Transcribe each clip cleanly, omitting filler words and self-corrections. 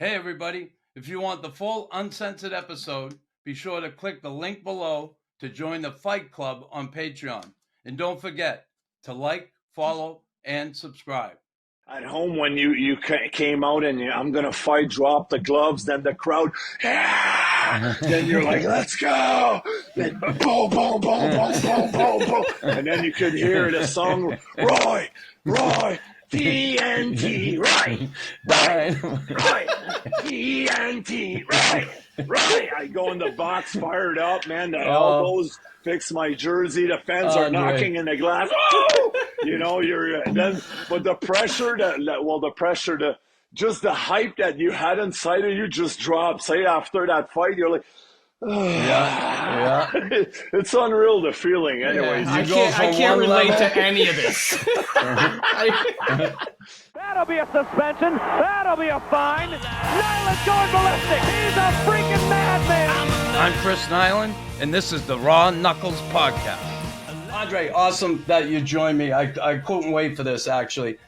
Hey, everybody. If you want the full uncensored episode, be sure to click the link below to join the Fight Club on Patreon. And don't forget to like, follow, and subscribe. At home, when you came out and I'm going to fight, drop the gloves, then the crowd, yeah! Then you're like, let's go! Then boom, boom, boom, boom, boom, boom, boom. And then you could hear the song, Roy, TNT, right, TNT, right. I go in the box, fired up, man, the elbows, fix my jersey, the fans are knocking in the glass, you know, but the pressure just the hype that you had inside of you just dropped. Say after that fight, you're like, Yeah. It's unreal, the feeling. Anyways, I can't relate to any of this. That'll be a suspension. That'll be a fine. Nyland's going ballistic. He's a freaking madman. I'm Chris Nyland, and this is the Raw Knuckles Podcast. Andre, awesome that you joined me. I couldn't wait for this, actually.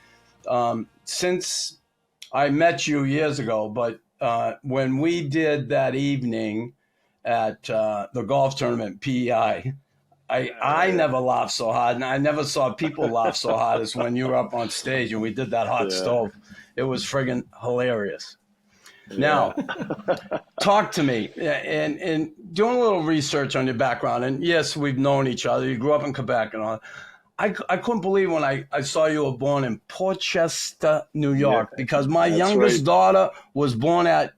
Since I met you years ago, but when we did that evening at the golf tournament, PEI, I never laughed so hard, and I never saw people laugh so hard as when you were up on stage and we did that hot stove. It was friggin' hilarious. Now, talk to me, and doing a little research on your background, and yes, we've known each other. You grew up in Quebec and all. I couldn't believe when I saw you were born in Port Chester, New York, because my youngest daughter was born at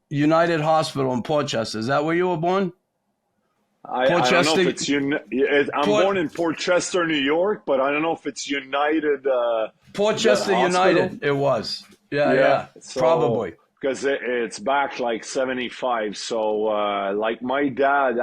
United Hospital in Port Chester. Is that where you were born? I don't know if it's I'm born in Port Chester, New York, but I don't know if it's United. Port Chester United. It was. Yeah. So, probably. Because it's back like 75. So like my dad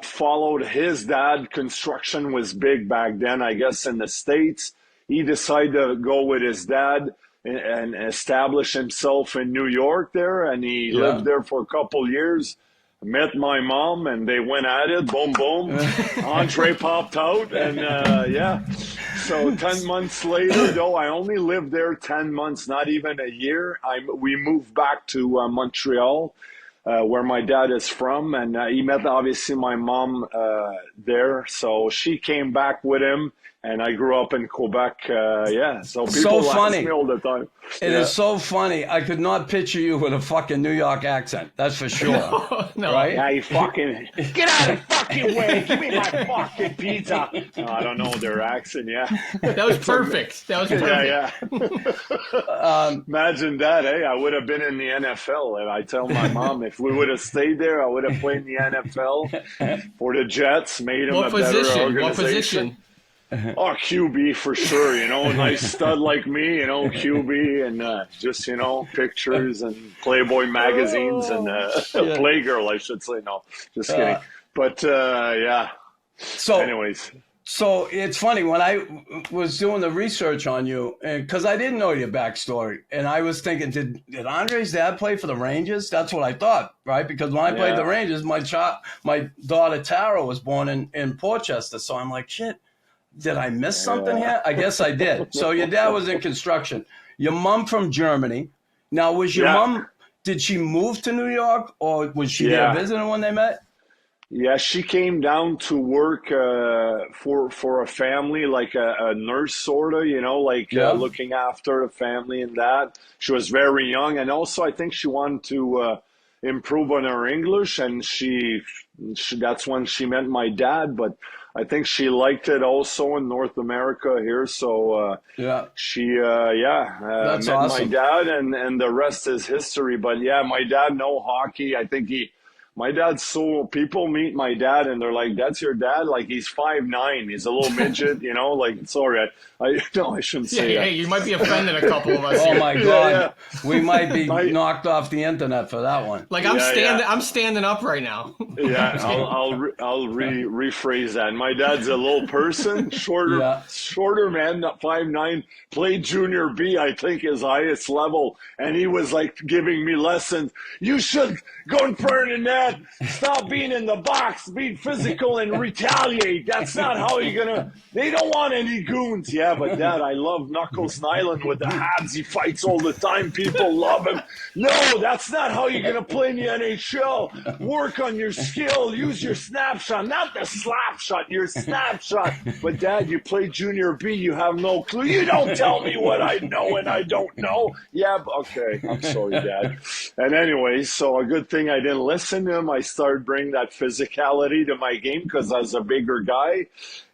followed his dad. Construction was big back then, I guess, in the States. He decided to go with his dad and establish himself in New York there, and he lived there for a couple years. Met my mom, and they went at it. Boom, boom. Andre popped out, and So 10 months later, though, I only lived there 10 months, not even a year. We moved back to Montreal, where my dad is from, and he met obviously my mom there. So she came back with him. And I grew up in Quebec, So people ask me all the time. It is so funny. I could not picture you with a fucking New York accent. That's for sure. No. Right? Yeah, you fucking get out of the fucking way. Give me my fucking pizza. No, I don't know their accent. Yeah, that was perfect. Yeah. Imagine that. Hey, I would have been in the NFL. And I tell my mom if we would have stayed there, I would have played in the NFL for the Jets. Made them a better organization. What position? Oh, QB for sure, a nice stud like me, QB and just, pictures and Playboy magazines and Playgirl, I should say. No, just kidding. But, So, anyways. So it's funny, when I was doing the research on you, and because I didn't know your backstory, and I was thinking, did Andre's dad play for the Rangers? That's what I thought, right? Because when I played the Rangers, my daughter Tara was born in Port Chester, so I'm like, shit. Did I miss something here? I guess I did. So your dad was in construction. Your mom from Germany. Now, was your mom, did she move to New York, or was she there visiting when they met? Yeah, she came down to work for a family, like a nurse sort of, looking after the family and that. She was very young. And also I think she wanted to improve on her English, and she that's when she met my dad. But I think she liked it also in North America here. So she met awesome. my dad, and the rest is history. But my dad know hockey. I think my dad's people meet my dad and they're like, that's your dad? Like, he's 5'9". He's a little midget, like, it's all right. I shouldn't say that. Hey, you might be offending a couple of us. Oh my God. We might be knocked off the internet for that one. Like, I'm standing up right now. Yeah, I'll rephrase that. My dad's a little person, shorter man, 5'9", played junior B, I think his highest level. And he was like giving me lessons. You should go in front of the net. net. Stop being in the box, be physical and retaliate. That's not how you're going to. They don't want any goons. Yeah, but Dad, I love Knuckles Nyland with the Habs. He fights all the time. People love him. No, that's not how you're going to play in the NHL. Work on your skill. Use your snapshot, not the slap shot, your snapshot. But Dad, you play junior B. You have no clue. You don't tell me what I know and I don't know. Yeah, okay. I'm sorry, Dad. And anyways, so a good thing I didn't listen to him. I started bringing that physicality to my game because I was a bigger guy.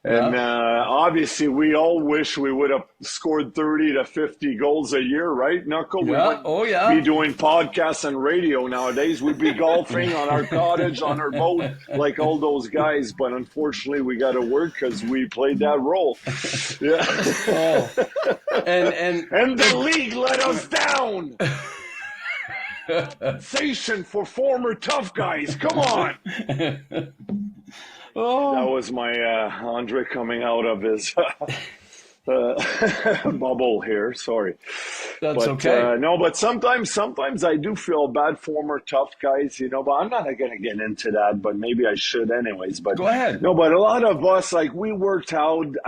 And obviously, we all wish we would have scored 30 to 50 goals a year, right, Knuckle? Yeah. We wouldn't be doing podcasts and radio nowadays. We'd be golfing on our cottage, on our boat, like all those guys. But unfortunately, we got to work because we played that role. Yeah. And the league let us down. Sensation for former tough guys. Come on. That was my Andre coming out of his bubble here. Sorry. That's okay. No, but sometimes I do feel bad, former tough guys, but I'm not going to get into that, but maybe I should anyways. But go ahead. No, but a lot of us, like, we worked hard,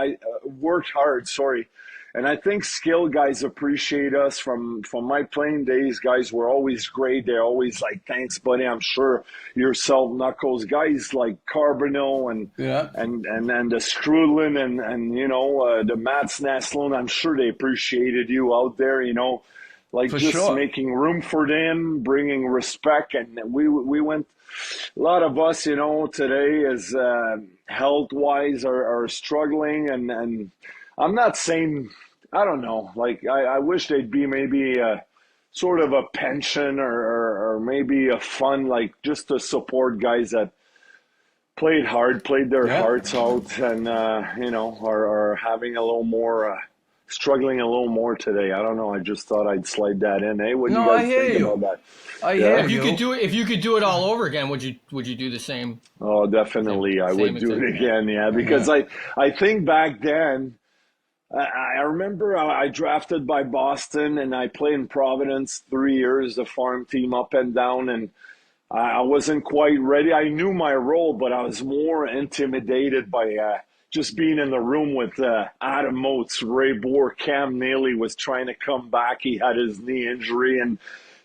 and I think skilled guys appreciate us from my playing days. Guys were always great. They're always like, thanks, buddy. I'm sure yourself, Knuckles, guys like Carbonell and the Strudlin and the Mats Naslund. I'm sure they appreciated you out there, like for just sure. making room for them, bringing respect. And we went, a lot of us, today is health-wise are struggling. And I'm not saying, I don't know, like I wish they'd be maybe sort of a pension or maybe a fund, like just to support guys that played hard, played their hearts out, and are having a little more, struggling a little more today. I don't know. I just thought I'd slide that in. Hey, what do you guys think about that? I hear if you could do it all over again, would you do the same? Oh, definitely. I would do it again. Yeah, because I think back then. I remember I drafted by Boston and I played in Providence 3 years, the farm team up and down, and I wasn't quite ready. I knew my role, but I was more intimidated by just being in the room with Adam Moats, Ray Bohr, Cam Neely was trying to come back. He had his knee injury, and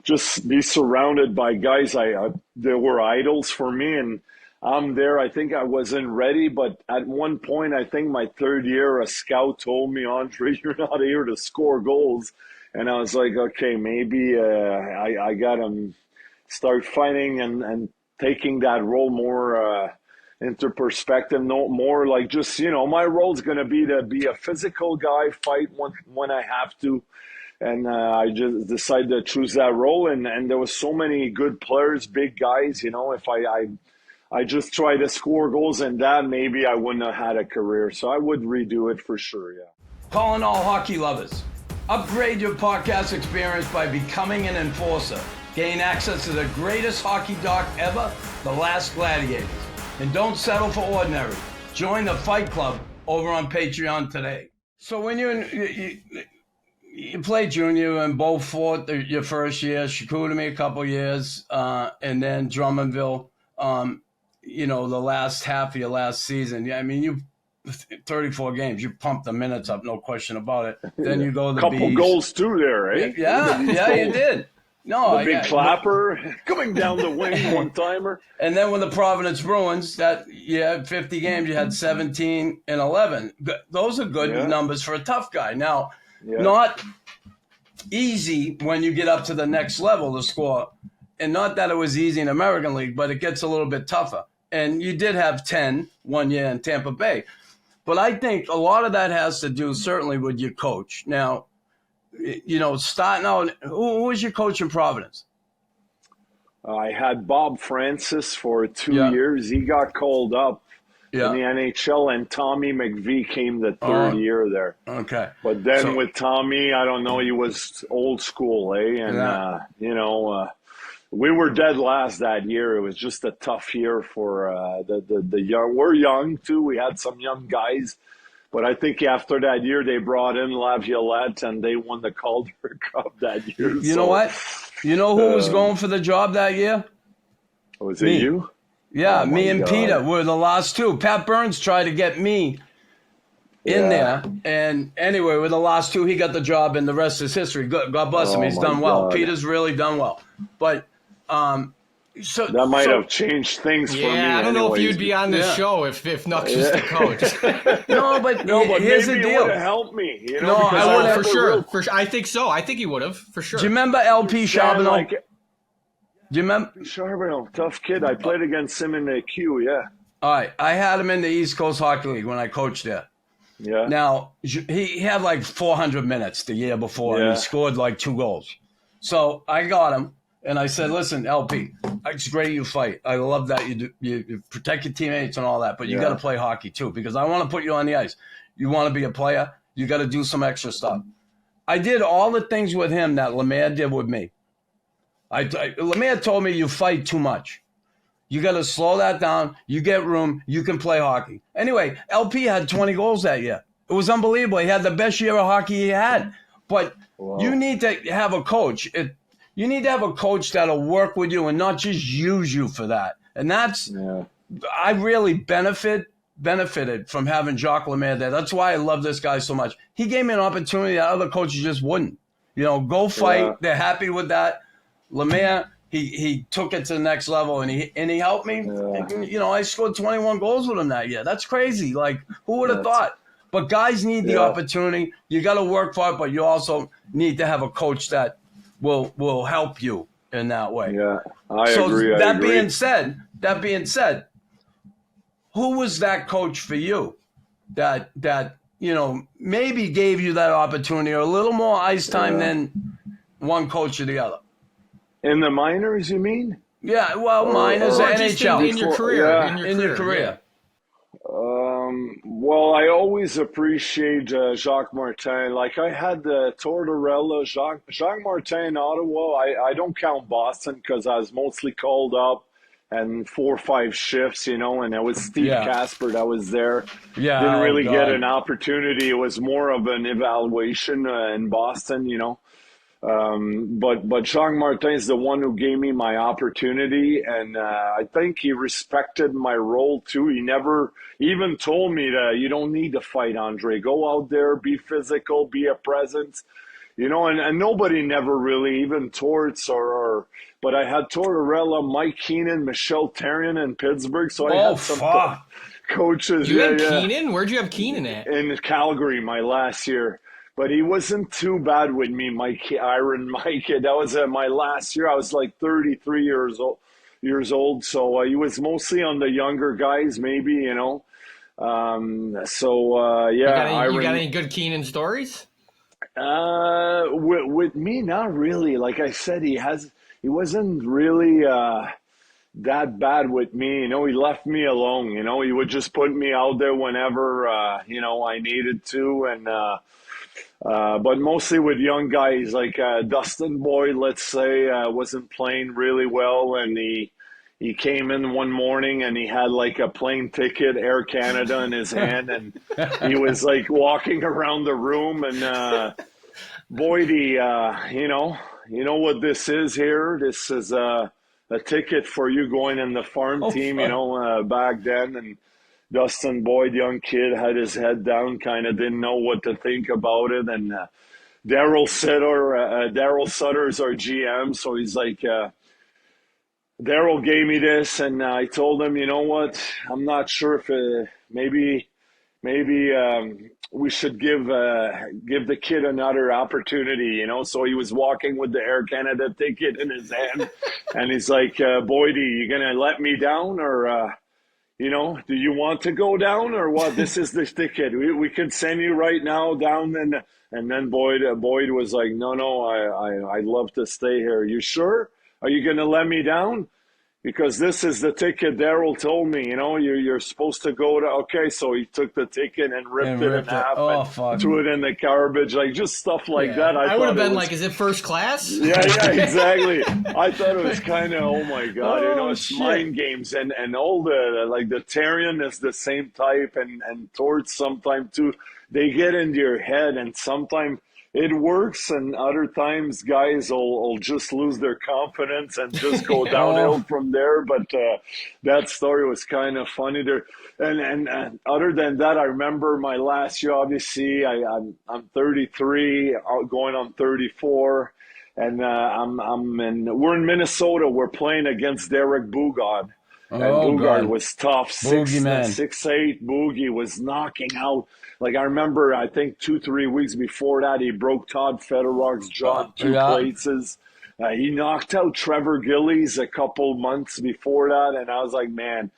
just be surrounded by guys that were idols for me. And I'm there. I think I wasn't ready, but at one point, I think my third year, a scout told me, Andre, you're not here to score goals. And I was like, okay, maybe I got to start fighting and taking that role more into perspective, no more like just, my role's going to be a physical guy, fight when I have to. And I just decided to choose that role. And there was so many good players, big guys, if I just tried to score goals and that, maybe I wouldn't have had a career. So I would redo it for sure, yeah. Calling all hockey lovers. Upgrade your podcast experience by becoming an enforcer. Gain access to the greatest hockey doc ever, The Last Gladiators. And don't settle for ordinary. Join the Fight Club over on Patreon today. So when you played junior in Beaufort your first year, Chicoutimi a couple years, and then Drummondville, the last half of your last season. Yeah, I mean, you 34 games, you pumped the minutes up, no question about it. Then you go to the couple Bees. Goals too there, eh? Yeah, you did. No, the big clapper coming down the wing, one timer. And then with the Providence Bruins, that you had 50 games, you had 17 and 11. Those are good numbers for a tough guy. Now, not easy when you get up to the next level to score. And not that it was easy in American League, but it gets a little bit tougher. And you did have 10 one year in Tampa Bay. But I think a lot of that has to do certainly with your coach. Now, starting out, who was your coach in Providence? I had Bob Francis for 2 years. He got called up in the NHL, and Tommy McVie came the third year there. Okay. But then with Tommy, I don't know, he was old school, eh? And, we were dead last that year. It was just a tough year for the young. We're young, too. We had some young guys. But I think after that year, they brought in Laviolette, and they won the Calder Cup that year. You know what? You know who was going for the job that year? Was it Me. you? Yeah, Oh, my me and God. Peter were the last two. Pat Burns tried to get me in there, and anyway, we're the last two. He got the job, and the rest is history. God bless him. Oh, He's my done well. God. Peter's really done well. But so That might have changed things for me. Yeah, I don't know if anyways. you'd be on this Yeah. show if Nux was the coach. no, but No, but here's maybe the it would deal. have helped me. You No, know, because I Oh, would've- for remember sure. real- For sure. I think so. I think he would have, for sure. Do you remember LP Dan, Charbonneau? like, Do you remember? Charbonneau, tough kid. I played against him in the Q. Yeah, All right, I had him in the East Coast Hockey League when I coached there. yeah. Now, he had like 400 minutes the year before, and Yeah. he scored like 2 goals. So I got him, and I said, listen, LP, it's great you fight. I love that you protect your teammates and all that, but you got to play hockey too, because I want to put you on the ice. You want to be a player, you got to do some extra stuff. I did all the things with him that Lemaire did with me. Lemaire told me you fight too much. You got to slow that down. You get room. You can play hockey. Anyway, LP had 20 goals that year. It was unbelievable. He had the best year of hockey he had. But you need to have a coach. You need to have a coach that'll work with you and not just use you for that. And that's I really benefited from having Jacques Lemaire there. That's why I love this guy so much. He gave me an opportunity that other coaches just wouldn't. You know, go fight. Yeah. They're happy with that. Lemaire, he took it to the next level, and he helped me. Yeah. You know, I scored 21 goals with him that year. That's crazy. Like, who would have thought? But guys need the opportunity. You got to work for it, but you also need to have a coach that will help you in that way. Yeah, I So agree. I that agree. being said, who was that coach for you that you know maybe gave you that opportunity or a little more ice time than one coach or the other? In the minors, you mean? Yeah, well, mine is the Or just NHL. in your career. Yeah. In your career. Well, I always appreciate Jacques Martin. Like I had Tortorella, Jacques Martin in Ottawa. I don't count Boston because I was mostly called up and 4 or 5 shifts, you know, and it was Steve Casper that was there. Yeah, Didn't really God. get an opportunity. It was more of an evaluation in Boston, you know. But Jacques Martin is the one who gave me my opportunity, and I think he respected my role too. He never even told me that you don't need to fight, Andre. Go out there, be physical, be a presence, you know. And nobody never really, even Torts but I had Tortorella, Mike Keenan, Michel Therrien in Pittsburgh, so I had some coaches. You had Keenan? Where'd you have Keenan at? In Calgary, my last year. But he wasn't too bad with me, Iron Mike. That was my last year. I was like 33 years old. So he was mostly on the younger guys, maybe, you know. You got any good Keenan stories? With me, not really. Like I said, he wasn't really that bad with me. You know, he left me alone. You know, he would just put me out there whenever, you know, I needed to. And, but mostly with young guys like Dustin Boyd, let's say, wasn't playing really well. And he came in one morning and he had like a plane ticket, Air Canada in his hand. And he was like walking around the room and, Boyd, you know what this is here? This is a ticket for you going in the farm team, you know, back then. And Dustin Boyd, young kid, had his head down, kind of didn't know what to think about it. And Daryl Sutter's our GM, so he's like, Daryl gave me this, and I told him, you know what, I'm not sure if maybe we should give the kid another opportunity, you know. So he was walking with the Air Canada ticket in his hand, and he's like, Boydie, you gonna let me down, or you know, do you want to go down or what? This is the ticket. We could send you right now down. And then Boyd was like, no, I'd love to stay here. You sure? Are you going to let me down? Because this is the ticket Daryl told me, you know, you're supposed to go to, okay. So he took the ticket and ripped it in half and threw it in the garbage, like just stuff like that. I would have been like, is it first class? Yeah, exactly. I thought it was kind of, oh my God, you know, it's mind games and all the Therien is the same type and towards sometime too. They get into your head and sometimes it works, and other times guys will just lose their confidence and just go downhill from there. But that story was kind of funny there. And other than that, I remember my last year. Obviously, I'm 33, going on 34, and we're in Minnesota. We're playing against Derek Bugard. And Bugard was tough. 6'8". Boogie was knocking out. Like, I remember, I think 2-3 weeks before that, he broke Todd Federock's jaw in 2 places. He knocked out Trevor Gillies a couple months before that. And I was like, man,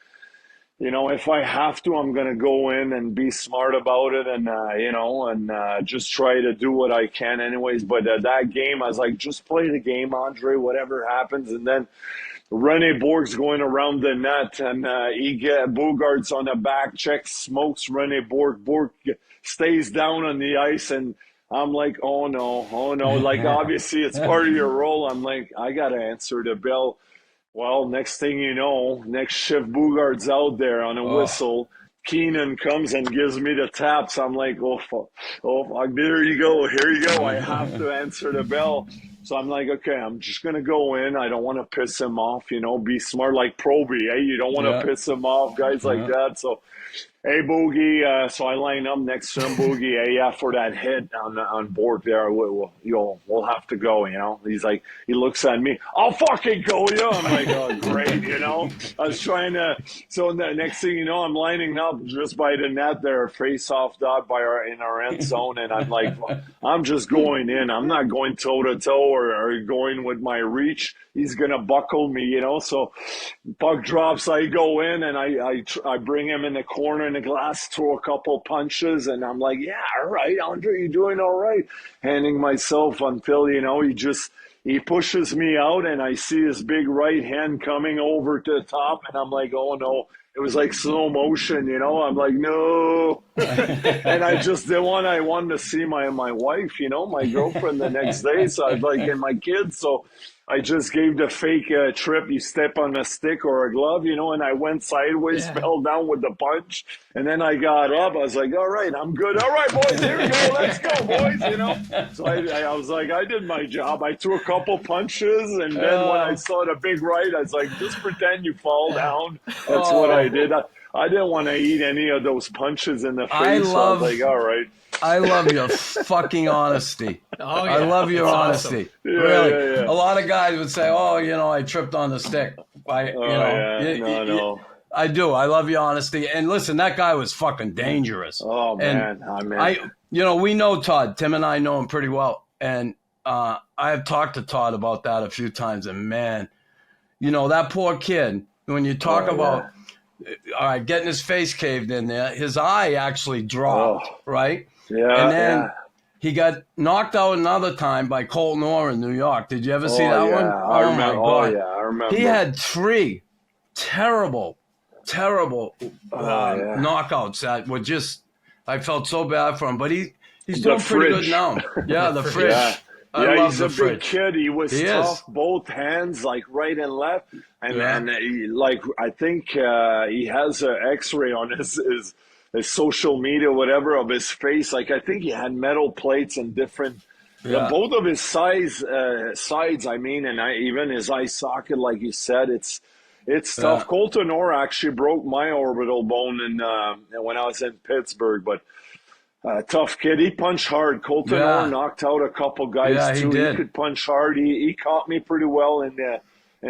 you know, if I have to, I'm going to go in and be smart about it and, just try to do what I can anyways. But that game, I was like, just play the game, Andre, whatever happens. And then Rene Borg's going around the net, and Bugard's on the back check, smokes Rene Borg. Borg stays down on the ice, and I'm like, oh no. Like, obviously, it's part of your role. I'm like, I got to answer the bell. Well, next thing you know, next shift, Bugard's out there on a whistle. Keenan comes and gives me the taps. I'm like, oh, fuck, there you go. Here you go. I have to answer the bell. So I'm like, okay, I'm just going to go in. I don't want to piss him off, be smart like Proby. Hey, you don't want to piss him off, guys like that. So, hey, Boogie. So I line up next to him, Boogie. Hey, yeah, for that hit on board there, we'll have to go, He's like, he looks at me, I'll fucking go, I'm like, oh, great, I was trying to, so the next thing you know, I'm lining up just by the net there, face-off dot in our end zone, and I'm like, well, I'm just going in. I'm not going toe-to-toe or going with my reach. He's going to buckle me, So puck drops, I go in, and I bring him in the corner in the glass, throw a couple punches, and I'm like, yeah, all right, Andre, you're doing all right. Handing myself until, he pushes me out, and I see his big right hand coming over to the top, and I'm like, oh, no. It was like slow motion, I'm like, no. And I just didn't I wanted to see my wife, my girlfriend the next day. So I'd like, and my kids. So I just gave the fake trip. You step on a stick or a glove, and I went sideways, fell down with the punch. And then I got up. I was like, all right, I'm good. All right, boys, here we go. Let's go, boys, So I was like, I did my job. I threw a couple punches. And then when I saw the big right, I was like, just pretend you fall down. That's what I did. I didn't want to eat any of those punches in the face. I was like, all right. I love your fucking honesty. Oh, yeah. I love your honesty. Awesome. Really. Yeah. A lot of guys would say, oh, I tripped on the stick. No. I do. I love your honesty. And listen, that guy was fucking dangerous. Oh, man. We know Todd. Tim and I know him pretty well. And I have talked to Todd about that a few times. And, man, that poor kid, when you talk about getting his face caved in there, his eye actually dropped, right? Yeah. And then he got knocked out another time by Colton Orr in New York. Did you ever see that one? I remember. My God. Oh, yeah, I remember. He had 3 terrible knockouts that were just, I felt so bad for him. But he's doing pretty good now. Yeah, the fridge. Yeah, he's a big kid. He was tough, both hands, like right and left. And I think he has an X-ray on his social media, whatever, of his face. Like, I think he had metal plates and different, both of his sides, and even his eye socket, like you said, it's tough. Colton Orr actually broke my orbital bone when I was in Pittsburgh, but tough kid. He punched hard. Colton Orr knocked out a couple guys too. He could punch hard. He caught me pretty well in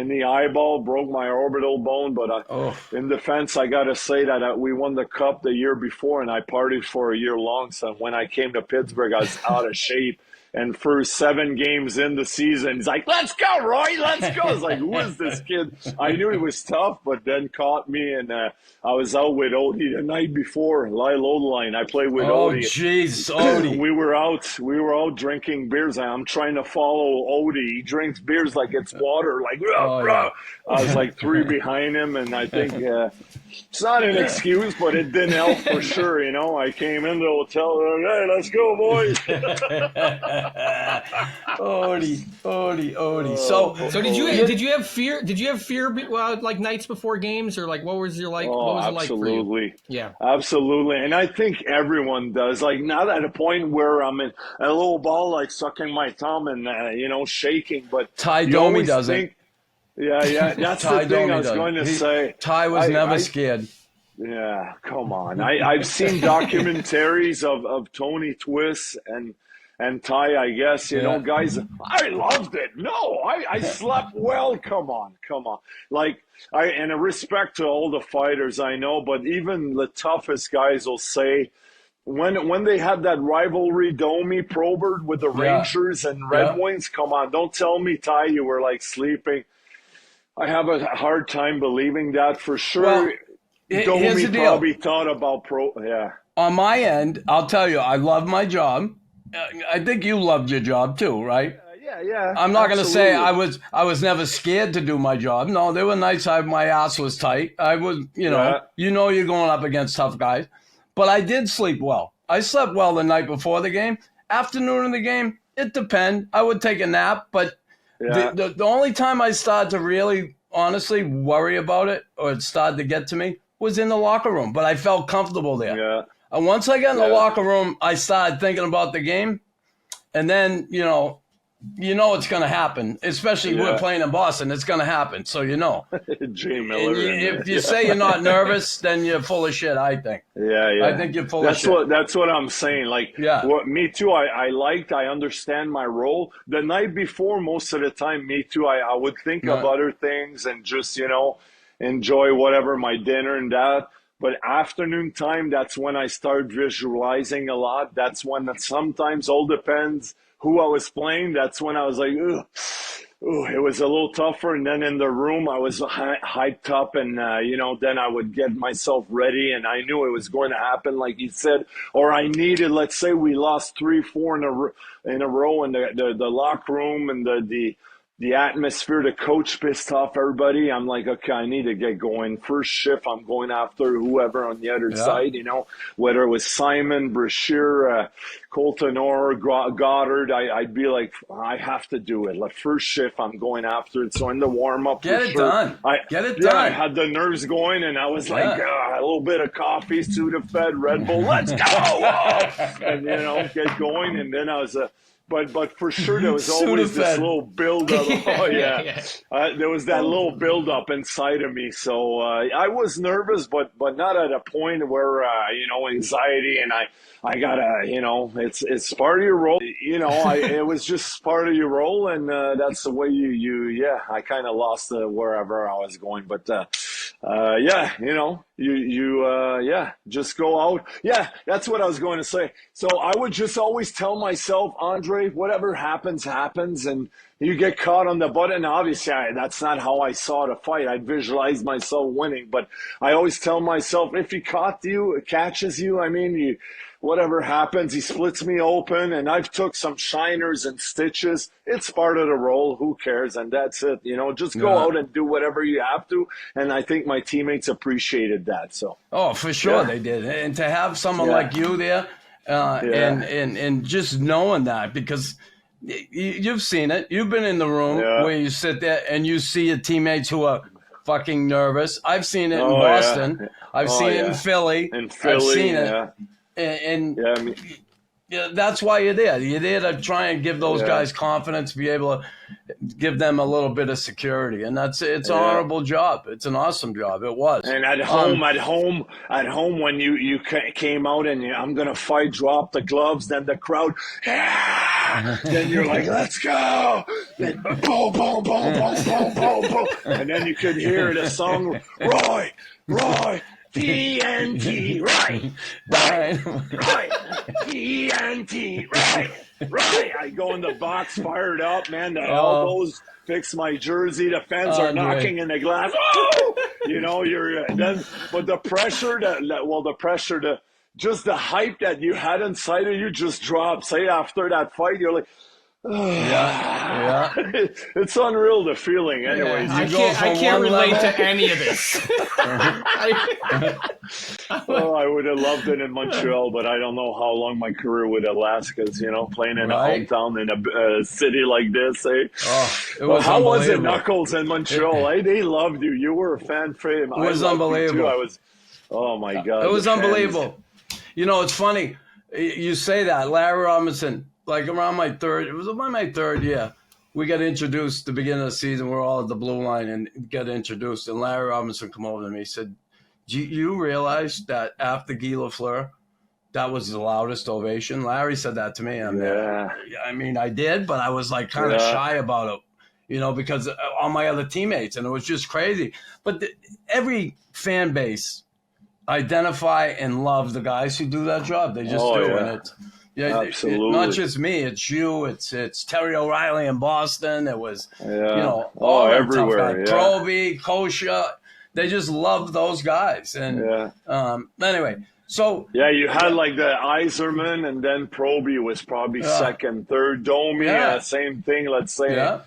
the eyeball, broke my orbital bone. But in defense, I got to say that we won the cup the year before, and I partied for a year long. So when I came to Pittsburgh, I was out of shape. And for 7 games in the season, he's like, let's go, Roy, let's go. I was like, who is this kid? I knew he was tough, but then caught me, and I was out with Odie the night before, Lyle Odeline. I played with Odie. Oh, jeez, Odie. We were out drinking beers. I'm trying to follow Odie. He drinks beers like it's water, like, I was like 3 behind him, and I think it's not an excuse, but it didn't help for sure, I came in the hotel, hey, let's go, boys. Odie. So did you have fear? Did you have fear like nights before games, or like what was your like? Oh, what was it like for you? absolutely. Yeah. Absolutely. And I think everyone does. Like, not at a point where I'm in a little ball, like sucking my thumb and, shaking, but Ty you Domi always doesn't. think, yeah, that's Ty the thing Domi I was doesn't. going to say. Ty was never scared. Yeah, come on. I've seen documentaries of Tony Twist and Ty, I guess, guys, I loved it. No, I slept well. Come on. Like, and a respect to all the fighters I know, but even the toughest guys will say, when they had that rivalry, Domi Probert with the Rangers and Red Wings, come on, don't tell me, Ty, you were like sleeping. I have a hard time believing that for sure. Well, Domi probably thought about On my end, I'll tell you, I love my job. I think you loved your job too, right? Yeah. I'm not going to say I was never scared to do my job. No, there were nights my ass was tight. I was, you're going up against tough guys. But I did sleep well. I slept well the night before the game. Afternoon of the game, it depends. I would take a nap, but the only time I started to really, honestly, worry about it or it started to get to me was in the locker room. But I felt comfortable there. Yeah. And once I got in the locker room, I started thinking about the game. And then, it's going to happen, especially we're playing in Boston. It's going to happen, so Jay Miller. If you say you're not nervous, then you're full of shit, I think. Yeah. I think you're full of shit. That's what I'm saying. Like, me too, I understand my role. The night before, most of the time, me too, I would think of other things and just, enjoy whatever, my dinner and that. But afternoon time, that's when I start visualizing a lot. That's when sometimes all depends who I was playing. That's when I was like, ooh, it was a little tougher. And then in the room, I was hyped up and, then I would get myself ready and I knew it was going to happen, like you said, or I needed, let's say we lost 3-4 in a row in the locker room and the atmosphere, the coach pissed off everybody. I'm like, okay, I need to get going. First shift, I'm going after whoever on the other side, whether it was Simon, Brashear, Colton or Goddard, I'd be like, I have to do it. Like, first shift, I'm going after it. So in the warm-up, get it done. I had the nerves going, and I was like, a little bit of coffee, Sudafed, Red Bull, let's go! And, get going. And then I was But for sure, there was always this little build-up. There was that little build-up inside of me. So I was nervous, but not at a point where, anxiety and I gotta, it's part of your role. It was just part of your role, and that's the way I kind of lost wherever I was going. But just go out. Yeah, that's what I was going to say. So I would just always tell myself, Andre, whatever happens, happens, and you get caught on the button. Obviously, that's not how I saw the fight. I visualized myself winning, but I always tell myself, if he catches you, whatever happens, he splits me open, and I've took some shiners and stitches. It's part of the role. Who cares? And that's it. Just go out and do whatever you have to. And I think my teammates appreciated that. So. Oh, for sure they did. And to have someone like you there, and just knowing that, because you've seen it. You've been in the room where you sit there and you see your teammates who are fucking nervous. I've seen it in Boston. I've seen it in Philly. I've seen it. And that's why you're there. You're there to try and give those guys confidence, be able to give them a little bit of security, and it's an honorable job. It's an awesome job. It was. And at home, when you came out and I'm gonna fight, drop the gloves, then the crowd, then you're like, let's go. Then boom, boom, boom, boom, boom, boom, boom, and then you could hear the song, Roy. TNT, right, TNT, right. I go in the box, fired up, man. The elbows, fix my jersey. The fans are knocking in the glass. Oh! But the pressure, just the hype that you had inside of you just drops. Say after that fight, you're like, Yeah. It's unreal, the feeling. Anyways, I go can't, from I can't one relate level- to any of this. oh, I would have loved it in Montreal, but I don't know how long my career would have lasted because, playing in Right. a hometown in a city like this, eh? Oh, it Well, was how was it, unbelievable. Knuckles in Montreal? They loved you. You were a fan for him. It was I loved unbelievable. You too. Oh my God. It was the fans. unbelievable. It's funny. You say that. Larry Robinson, like around it was about my third year, we got introduced at the beginning of the season. We're all at the blue line and get introduced. And Larry Robinson come over to me. He said, "Do you realize that after Guy Lafleur, that was the loudest ovation?" Larry said that to me. I mean, I did, but I was like kind of shy about it, because all my other teammates, and it was just crazy. But every fan base identify and love the guys who do that job. They just do. Yeah. And Absolutely. not just me. It's you. It's Terry O'Reilly in Boston. It was, all everywhere. Tough guys. Proby, Kosha. They just love those guys. And anyway, so you had like the Iserman, and then Proby was probably second, third. Domi, same thing. Let's say.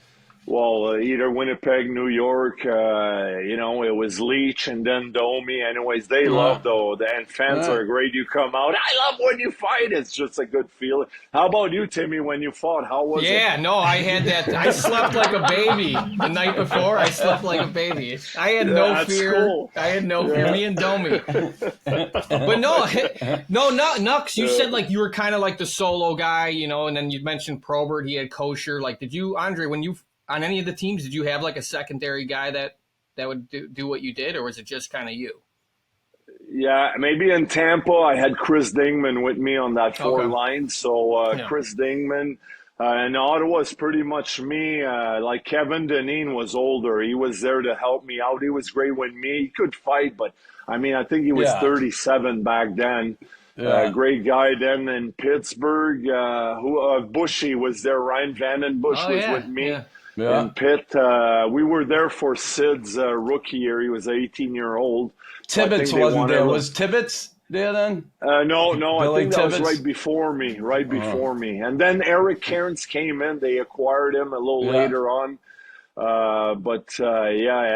Well, either Winnipeg, New York, it was Leach and then Domi. Anyways, they love and fans are great. You come out. I love when you fight. It's just a good feeling. How about you, Timmy, when you fought? How was it? Yeah, no, I had that. I slept like a baby the night before. I slept like a baby. I had no fear. Cool. I had no fear. Me and Domi. But Nux, you said like you were kind of like the solo guy, and then you mentioned Probert. He had Kosher. Like, did you, Andre, when you on any of the teams, did you have like a secondary guy that would do what you did, or was it just kind of you? Yeah, maybe in Tampa, I had Chris Dingman with me on that four line. So Chris Dingman, and Ottawa is pretty much me. Like Kevin Deneen was older. He was there to help me out. He was great with me. He could fight, but I think he was 37 back then. Great guy. Then in Pittsburgh, Bushy was there. Ryan Vanden Bush was with me. In Pitt. We were there for Sid's rookie year. He was 18-year-old. Tibbetts wasn't there. Was Tibbetts there then? No. Billy I think that was Tibbetts? right before me. And then Eric Cairns came in. They acquired him a little later on.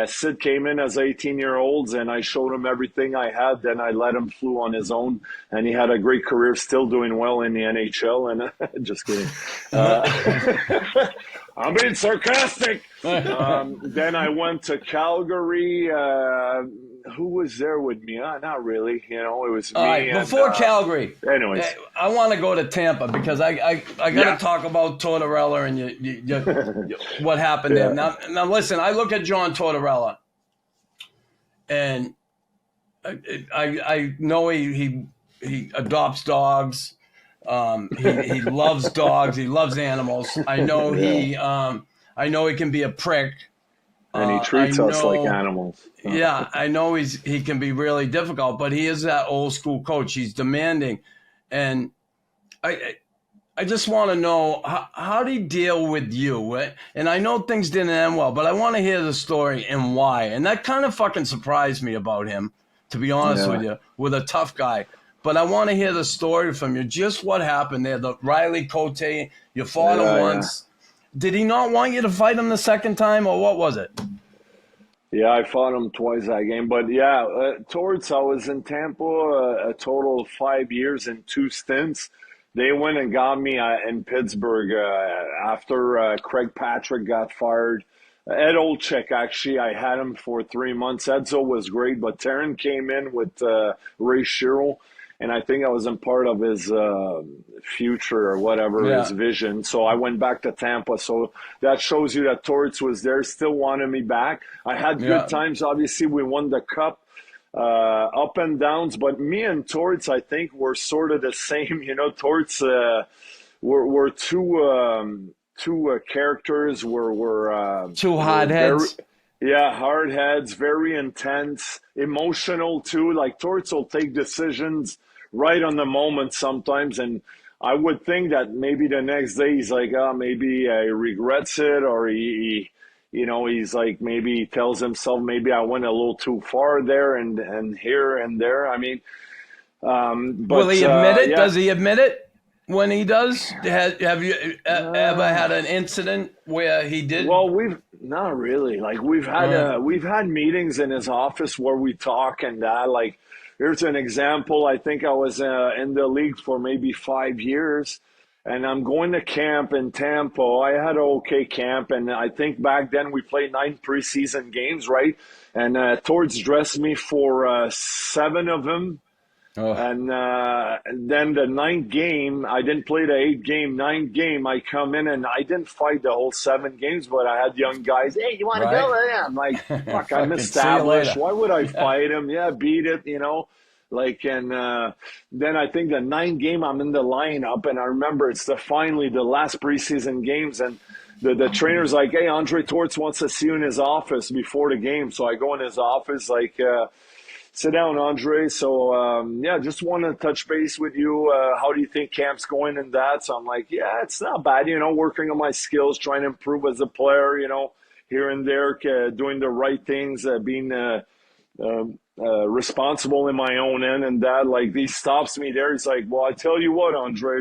Sid came in as 18-year-olds, and I showed him everything I had. Then I let him flew on his own, and he had a great career, still doing well in the NHL. And just kidding. I'm being sarcastic. Then I went to Calgary. Who was there with me? Not really. It was me. All right, before Calgary. Anyways. I want to go to Tampa because I got to talk about Tortorella and what happened there. Now, listen, I look at John Tortorella, and I know he adopts dogs. He loves dogs. He loves animals. I know he can be a prick. And he treats us like animals. Yeah, I know he can be really difficult, but he is that old school coach. He's demanding, and I just want to know how did he deal with you? And I know things didn't end well, but I want to hear the story and why. And that kind of fucking surprised me about him, to be honest with you, with a tough guy. But I want to hear the story from you. Just what happened there. The Riley Cote, you fought him once. Did he not want you to fight him the second time, or what was it? Yeah, I fought him twice that game. But Torts, I was in Tampa a total of 5 years and 2 stints. They went and got me in Pittsburgh after Craig Patrick got fired. Ed Olczyk, actually, I had him for 3 months. Edzo was great, but Taryn came in with Ray Sherrill. And I think I wasn't part of his future or whatever, his vision. So I went back to Tampa. So that shows you that Torts was there, still wanted me back. I had good times. Obviously, we won the cup, up and downs. But me and Torts, I think, were sort of the same. Torts were two characters. Were two hotheads. Hard heads, very intense, emotional too. Like Torts will take decisions right on the moment sometimes, and I would think that maybe the next day he's like, maybe he regrets it, or he's like, maybe he tells himself, maybe I went a little too far there and here and there. I mean, but will he admit it? Does he admit it? when he does? Have you ever had an incident where he did? Well, we've not really. Like we've had meetings in his office where we talk and that. Like here's an example. I think I was in the league for maybe 5 years, and I'm going to camp in Tampa. I had an okay camp, and I think back then we played 9 preseason games, right? And Torts dressed me for 7 of them. Oh. And then the 9th game, I didn't play the 8th game. 9th game, I come in and I didn't fight the whole 7 games, but I had young guys. Hey, you want to go? Yeah. I'm like, fuck, I'm established. Why would I fight him? Yeah, beat it, you know. Like, and then I think the 9th game, I'm in the lineup, and I remember it's finally the last preseason games, and the trainer's like, hey, Andre Torts wants to see you in his office before the game. So I go in his office, like, sit down, Andre. So, just want to touch base with you. How do you think camp's going in that? So I'm like, yeah, it's not bad, you know, working on my skills, trying to improve as a player, you know, here and there, doing the right things, being responsible in my own end and that. Like, he stops me there. He's like, well, I tell you what, Andre,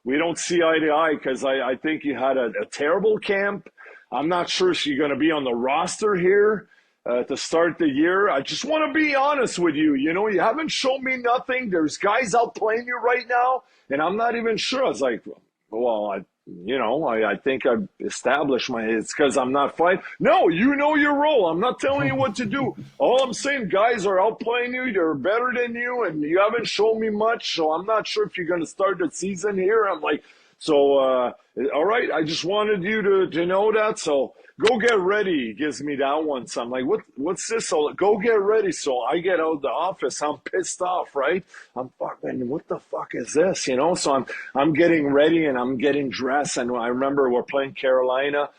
we don't see eye to eye because I think you had a terrible camp. I'm not sure if you're going to be on the roster here to start the year. I just want to be honest with you. You know, you haven't shown me nothing. There's guys out playing you right now, and I'm not even sure. I was like, well, I think I've established it's because I'm not fighting. No, you know your role. I'm not telling you what to do. All I'm saying, guys are outplaying you. They're better than you, and you haven't shown me much, so I'm not sure if you're going to start the season here. I'm like, so, all right, I just wanted you to know that, so go get ready. He gives me that one. So I'm like, what's this? So go get ready. So I get out of the office. I'm pissed off, right? I'm fucking, what the fuck is this? You know? So I'm getting ready and I'm getting dressed. And I remember we're playing Carolina.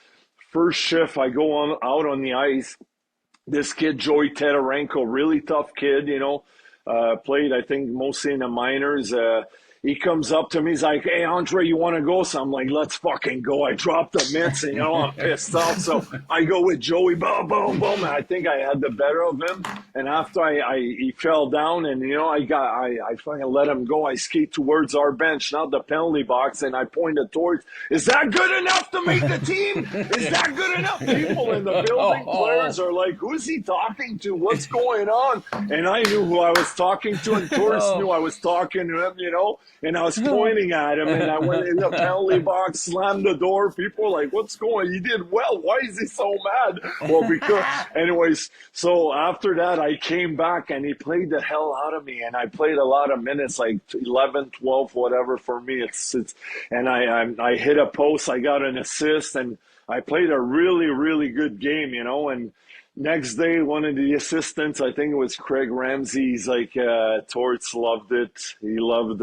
First shift, I go out on the ice. This kid, Joey Tetarenko, really tough kid, you know, played, I think, mostly in the minors. He comes up to me. He's like, hey, Andre, you want to go? So I'm like, let's fucking go. I dropped the mitts and, you know, I'm pissed off. So I go with Joey, boom, boom, boom. And I think I had the better of him. And after he fell down and, you know, I fucking let him go. I skate towards our bench, not the penalty box. And I pointed towards, is that good enough to make the team? Is that good enough? People in the building, players are like, who's he talking to? What's going on? And I knew who I was talking to. And Torres knew I was talking to him, you know. And I was pointing at him, and I went in the penalty box, slammed the door. People were like, what's going on? He did well. Why is he so mad? Well, because, anyways, so after that, I came back, and he played the hell out of me, and I played a lot of minutes, like 11, 12, whatever for me. And I hit a post. I got an assist, and I played a really, really good game, you know, and next day, one of the assistants, I think it was Craig Ramsey, he's like, Torts loved it. He loved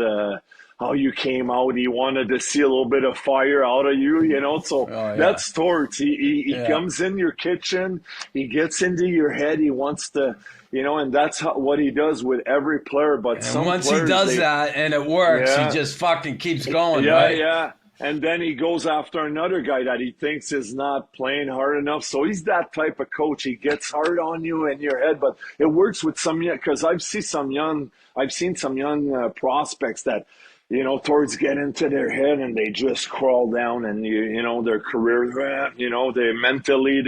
how you came out. He wanted to see a little bit of fire out of you, you know. So that's Torts. He comes in your kitchen. He gets into your head. He wants to, you know, and that's what he does with every player. But and once he does that and it works, he just fucking keeps going, right? Yeah. And then he goes after another guy that he thinks is not playing hard enough. So he's that type of coach. He gets hard on you in your head, but it works with some, because I've seen some young prospects that, you know, Torts get into their head and they just crawl down and, you know, their career, you know, they mentally,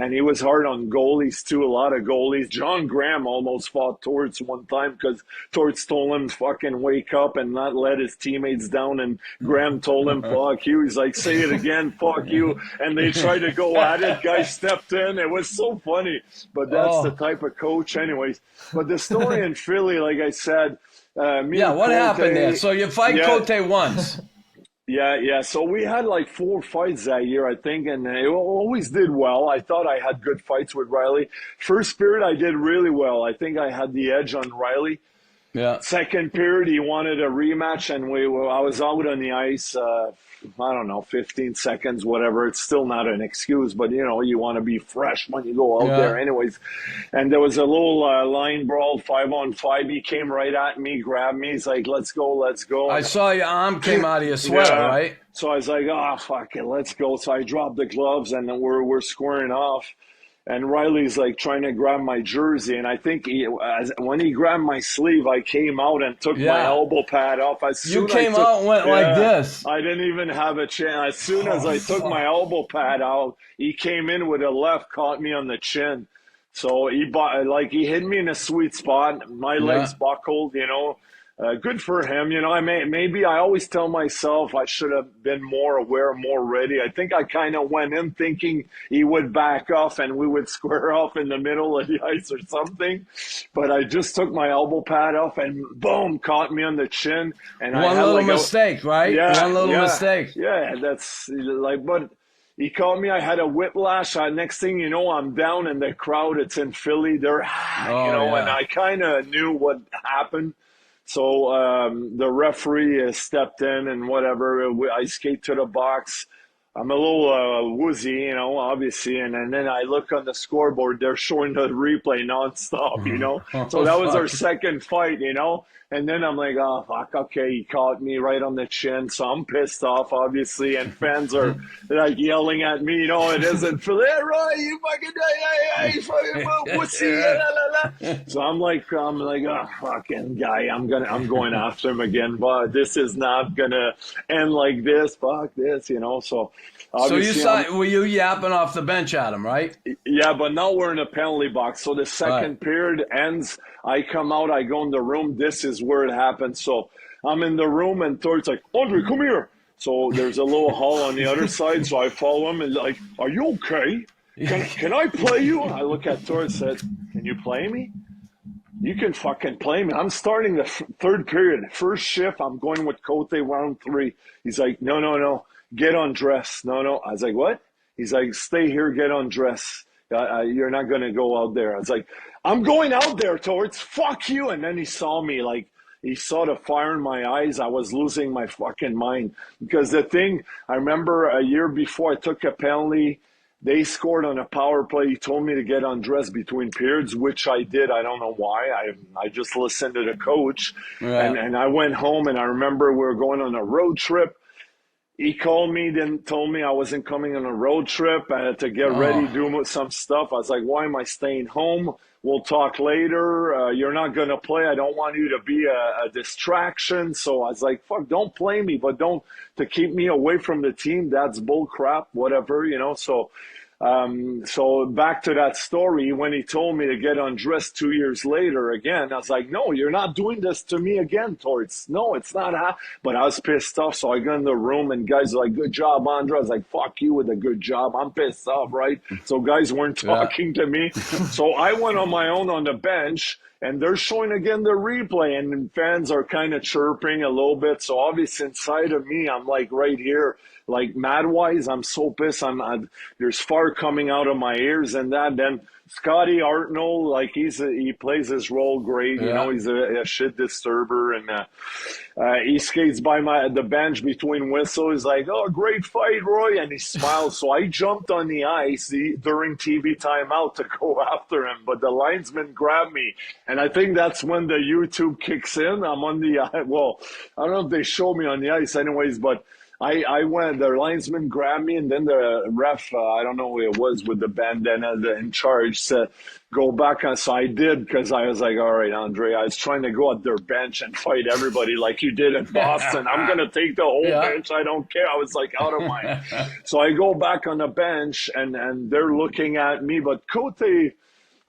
and he was hard on goalies too, a lot of goalies. John Graham almost fought Torts one time because Torts told him to fucking wake up and not let his teammates down, and Graham told him, fuck you. He's like, say it again, fuck you. And they tried to go at it. Guy stepped in. It was so funny. But that's the type of coach anyways. But the story in Philly, like I said, what happened there? So you fight Cote once. Yeah. So we had like 4 fights that year, I think, and it always did well. I thought I had good fights with Riley. First period, I did really well. I think I had the edge on Riley. Yeah. Second period, he wanted a rematch, and I was out on the ice, I don't know, 15 seconds, whatever. It's still not an excuse, but, you know, you want to be fresh when you go out there anyways. And there was a little line brawl, 5-on-5. He came right at me, grabbed me. He's like, let's go. I saw your arm came out of your sweater, right? So I was like, fuck it, let's go. So I dropped the gloves, and then we're squaring off. and Riley's like trying to grab my jersey, and I think when he grabbed my sleeve, I came out and took my elbow pad off. You came out and went like this. I didn't even have a chance. As soon as I took my elbow pad out, he came in with a left, caught me on the chin. So he hit me in a sweet spot. My legs buckled, good for him. Maybe I always tell myself I should have been more aware, more ready. I think I kind of went in thinking he would back off and we would square off in the middle of the ice or something. But I just took my elbow pad off and boom, caught me on the chin. And one little mistake, right? Yeah, one little mistake. Yeah, that's but he called me. I had a whiplash. Next thing you know, I'm down in the crowd. It's in Philly. They're, and I kind of knew what happened. So the referee stepped in and whatever. I skate to the box. I'm a little woozy, obviously. And then I look on the scoreboard. They're showing the replay nonstop, So that was our second fight, And then I'm like, oh, fuck, okay, he caught me right on the chin. So I'm pissed off, obviously. And fans are like yelling at me, it isn't for that, right? You fucking wussy. So I'm like, oh, fucking guy, I'm going after him again. But this is not going to end like this. Fuck this, So were you yapping off the bench at him, right? Yeah, but now we're in a penalty box. So the second period ends. I come out, I go in the room. This is where it happened. So I'm in the room and Tort's like, Andre, come here. So there's a little hall on the other side. So I follow him and like, are you okay? Can I play you? I look at Tort and said, can you play me? You can fucking play me. I'm starting the third period. First shift, I'm going with Cote round 3. He's like, no. Get undressed. No. I was like, what? He's like, stay here, get undressed. You're not going to go out there. I was like, I'm going out there, Torts. Fuck you. And then he saw me, like, he saw the fire in my eyes. I was losing my fucking mind. Because the thing, I remember a year before I took a penalty, they scored on a power play. He told me to get undressed between periods, which I did. I don't know why. I just listened to the coach. Yeah. And I went home, and I remember we were going on a road trip. He called me, then told me I wasn't coming on a road trip. I had to get ready, do some stuff. I was like, why am I staying home? We'll talk later. You're not going to play. I don't want you to be a distraction. So I was like, fuck, don't play me, but to keep me away from the team, that's bull crap, whatever, So back to that story, when he told me to get undressed 2 years later again, I was like, no, you're not doing this to me again, Torts. No, it's not. But I was pissed off. So I got in the room and guys were like, good job, Andre. I was like, fuck you with a good job. I'm pissed off, right? So guys weren't talking to me. So I went on my own on the bench. And they're showing again the replay, and fans are kind of chirping a little bit. So obviously inside of me, I'm like right here, like mad-wise. I'm so pissed. There's fire coming out of my ears and that. Then Scotty Hartnell, like he plays his role great. He's a shit disturber, and he skates by the bench between whistles. He's like, "Oh, great fight, Roy," and he smiles. So I jumped on the ice during TV timeout to go after him, but the linesman grabbed me, and I think that's when the YouTube kicks in. I'm on the I don't know if they show me on the ice, anyways, but. I went, the linesman grabbed me, and then the ref, I don't know who it was with the bandana in charge, said, go back. So I did, because I was like, all right, Andre, I was trying to go at their bench and fight everybody like you did in Boston. I'm going to take the whole bench. I don't care. I was like out of my. So I go back on the bench, and they're looking at me, but Cote,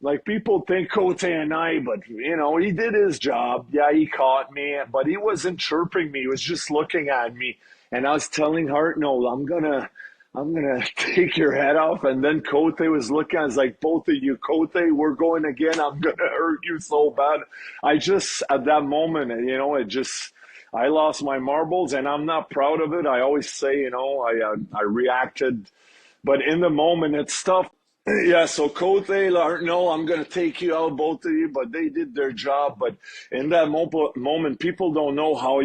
like people think Cote and I, but he did his job. Yeah, he caught me, but he wasn't chirping me. He was just looking at me. And I was telling Hartnell, I'm gonna take your head off. And then Cote was looking. I was like, both of you, Cote, we're going again. I'm gonna hurt you so bad. I just at that moment, I lost my marbles, and I'm not proud of it. I always say, I reacted, but in the moment, it's tough. Yeah, so Cote, Hartnell, I'm going to take you out, both of you, but they did their job. But in that moment, people don't know how,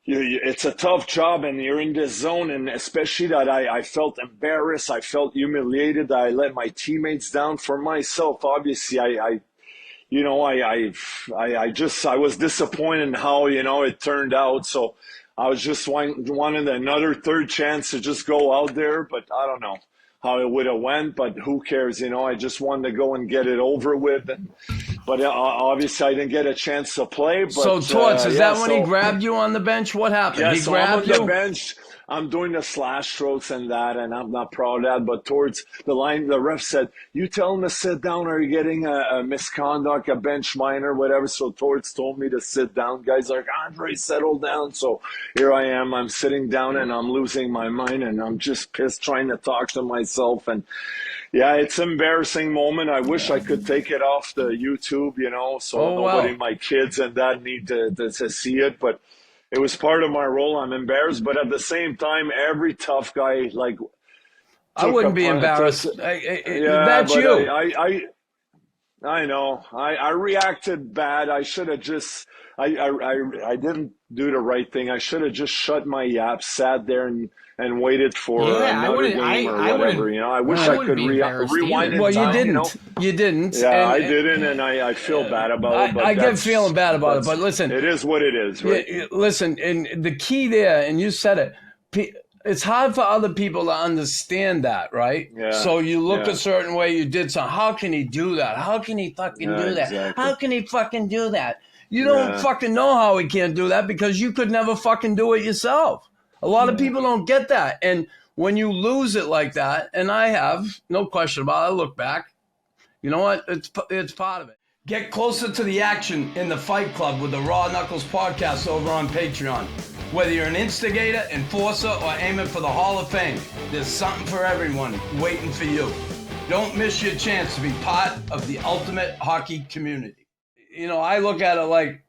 it's a tough job, and you're in this zone, and especially that I felt embarrassed. I felt humiliated. I let my teammates down. For myself, obviously, I was disappointed in how, it turned out. So I was just wanted another third chance to just go out there, but I don't know how it would have went, but who cares? I just wanted to go and get it over with. But obviously, I didn't get a chance to play. But, So, Torts, is that when he grabbed you on the bench? What happened? Yeah, He so I'm on grabbed you? the bench. I'm doing the slash strokes and that, and I'm not proud of that. But towards the line, the ref said, "You tell him to sit down, or you're getting a misconduct, a bench minor, whatever." So Torts told me to sit down. Guys like, "Andre, settle down." So here I am. I'm sitting down, and I'm losing my mind, and I'm just pissed, trying to talk to myself. And yeah, it's an embarrassing moment. I wish I could take it off the YouTube, so nobody, my kids and that need to see it. But it was part of my role. I'm embarrassed, but at the same time, every tough guy, like, I wouldn't be embarrassed. That's you. I know. I reacted bad. I should have just. I didn't do the right thing. I should have just shut my yap, sat there and waited for another game or whatever. I wish I could rewind it. Well, you didn't. You didn't. Yeah, I didn't, and I feel bad about it. But I get feeling bad about it. But listen, it is what it is, right? Listen, and the key there, and you said it. It's hard for other people to understand that, right? Yeah. So you look a certain way, you did something. How can he do that? How can he fucking do that? Exactly. How can he fucking do that? You don't fucking know how he can't do that because you could never fucking do it yourself. A lot of people don't get that. And when you lose it like that, and I have, no question about it, I look back, you know what? It's part of it. Get closer to the action in the Fight Club with the Raw Knuckles podcast over on Patreon. Whether you're an instigator, enforcer, or aiming for the Hall of Fame, there's something for everyone waiting for you. Don't miss your chance to be part of the ultimate hockey community. I look at it like,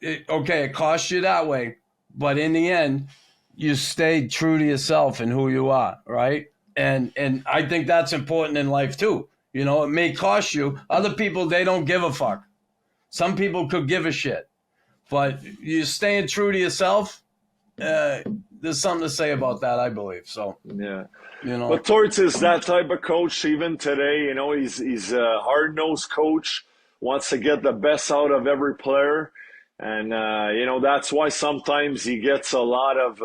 it costs you that way, but in the end, you stay true to yourself and who you are, right? And I think that's important in life too. It may cost you. Other people, they don't give a fuck. Some people could give a shit. But you staying true to yourself, there's something to say about that, I believe. So yeah, But Torts is that type of coach. Even today, he's a hard-nosed coach. Wants to get the best out of every player, and that's why sometimes he gets a lot of